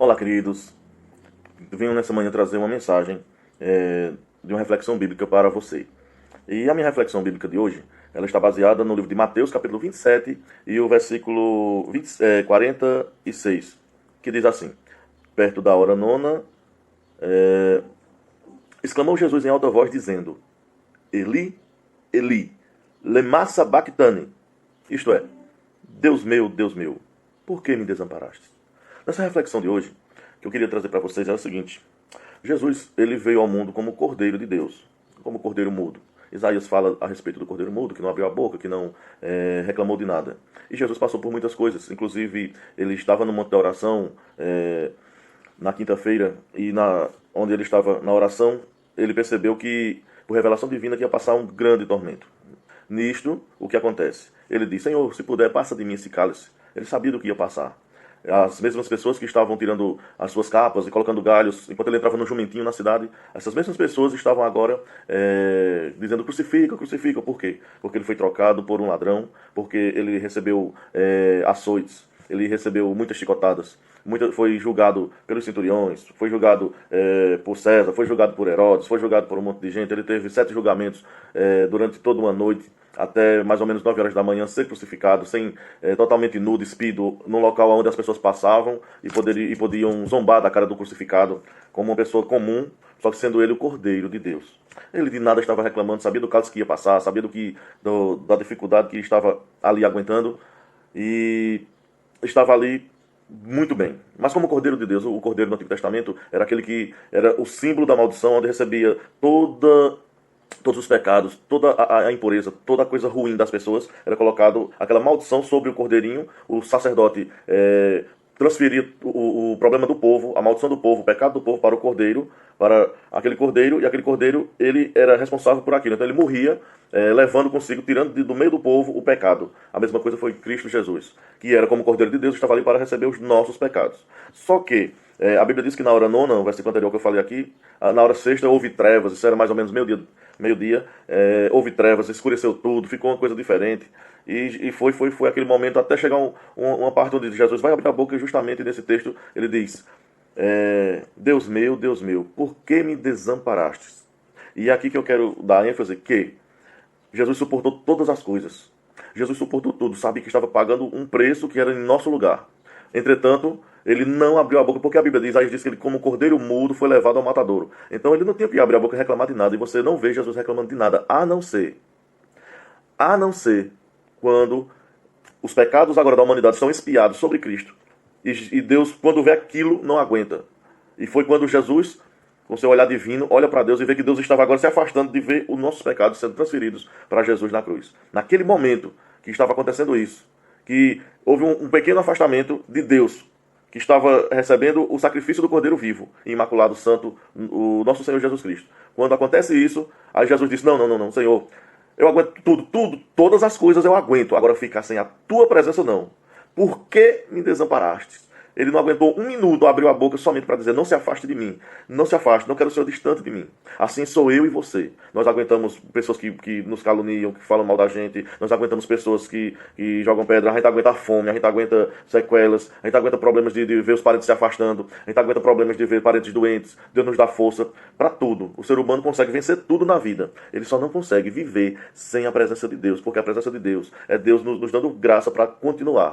Olá, queridos. Venho nessa manhã trazer uma mensagem de uma reflexão bíblica para você. E a minha reflexão bíblica de hoje, ela está baseada no livro de Mateus, capítulo 27, e o versículo 46, que diz assim: perto da hora nona, exclamou Jesus em alta voz, dizendo: Eli, Eli, lema sabachthani. Isto é, Deus meu, por que me desamparaste? Nessa reflexão de hoje, que eu queria trazer para vocês é o seguinte: Jesus, ele veio ao mundo como Cordeiro de Deus, como Cordeiro mudo. Isaías fala a respeito do Cordeiro mudo, que não abriu a boca, que não reclamou de nada. E Jesus passou por muitas coisas, inclusive ele estava no monte da oração na quinta-feira, e onde ele estava na oração, ele percebeu que, por revelação divina, que ia passar um grande tormento. Nisto, o que acontece? Ele diz: Senhor, se puder, passa de mim esse cálice. Ele sabia do que ia passar. As mesmas pessoas que estavam tirando as suas capas e colocando galhos enquanto ele entrava no jumentinho na cidade, essas mesmas pessoas estavam agora dizendo: crucifica, crucifica. Por quê? Porque ele foi trocado por um ladrão, porque ele recebeu açoites, ele recebeu muitas chicotadas, foi julgado pelos centuriões, foi julgado por César, foi julgado por Herodes, foi julgado por um monte de gente. Ele teve 7 julgamentos durante toda uma noite, até mais ou menos 9 horas da manhã, ser crucificado, totalmente nu, despido, num local onde as pessoas passavam e podiam zombar da cara do crucificado, como uma pessoa comum, só que sendo ele o Cordeiro de Deus. Ele de nada estava reclamando, sabia do cálice que ia passar, sabia da dificuldade que estava ali aguentando, e estava ali muito bem. Mas como Cordeiro de Deus, o Cordeiro do Antigo Testamento era aquele que era o símbolo da maldição, onde recebia todos os pecados, toda a impureza, toda a coisa ruim das pessoas, era colocado aquela maldição sobre o cordeirinho. O sacerdote transferia o problema do povo, a maldição do povo, o pecado do povo para o cordeiro, para aquele cordeiro, e aquele cordeiro, ele era responsável por aquilo. Então ele morria, levando consigo, tirando do meio do povo o pecado. A mesma coisa foi Cristo Jesus, que era como Cordeiro de Deus, estava ali para receber os nossos pecados. Só que a Bíblia diz que na hora nona, o versículo anterior que eu falei aqui, na hora sexta houve trevas, isso era mais ou menos meio-dia, houve trevas, escureceu tudo, ficou uma coisa diferente. E foi aquele momento até chegar uma parte onde Jesus vai abrir a boca, e justamente nesse texto ele diz: Deus meu, por que me desamparastes? E é aqui que eu quero dar ênfase que Jesus suportou todas as coisas. Jesus suportou tudo, sabe que estava pagando um preço que era em nosso lugar. Entretanto, ele não abriu a boca, porque a Bíblia diz que ele, como cordeiro mudo, foi levado ao matadouro. Então ele não tinha que abrir a boca e reclamar de nada. E você não vê Jesus reclamando de nada, a não ser quando os pecados agora da humanidade são expiados sobre Cristo. E Deus, quando vê aquilo, não aguenta. E foi quando Jesus, com seu olhar divino, olha para Deus e vê que Deus estava agora se afastando de ver os nossos pecados sendo transferidos para Jesus na cruz. Naquele momento que estava acontecendo isso, que houve um pequeno afastamento de Deus, que estava recebendo o sacrifício do Cordeiro vivo, imaculado, santo, o nosso Senhor Jesus Cristo. Quando acontece isso, aí Jesus disse: não, Senhor, eu aguento tudo, todas as coisas eu aguento, agora ficar sem a tua presença não. Por que me desamparaste? Ele não aguentou um minuto, abriu a boca somente para dizer: não se afaste de mim, não se afaste, não quero o Senhor distante de mim. Assim sou eu e você. Nós aguentamos pessoas que nos caluniam, que falam mal da gente, nós aguentamos pessoas que jogam pedra, a gente aguenta a fome, a gente aguenta sequelas, a gente aguenta problemas de ver os parentes se afastando, a gente aguenta problemas de ver parentes doentes. Deus nos dá força para tudo. O ser humano consegue vencer tudo na vida, ele só não consegue viver sem a presença de Deus, porque a presença de Deus é Deus nos dando graça para continuar.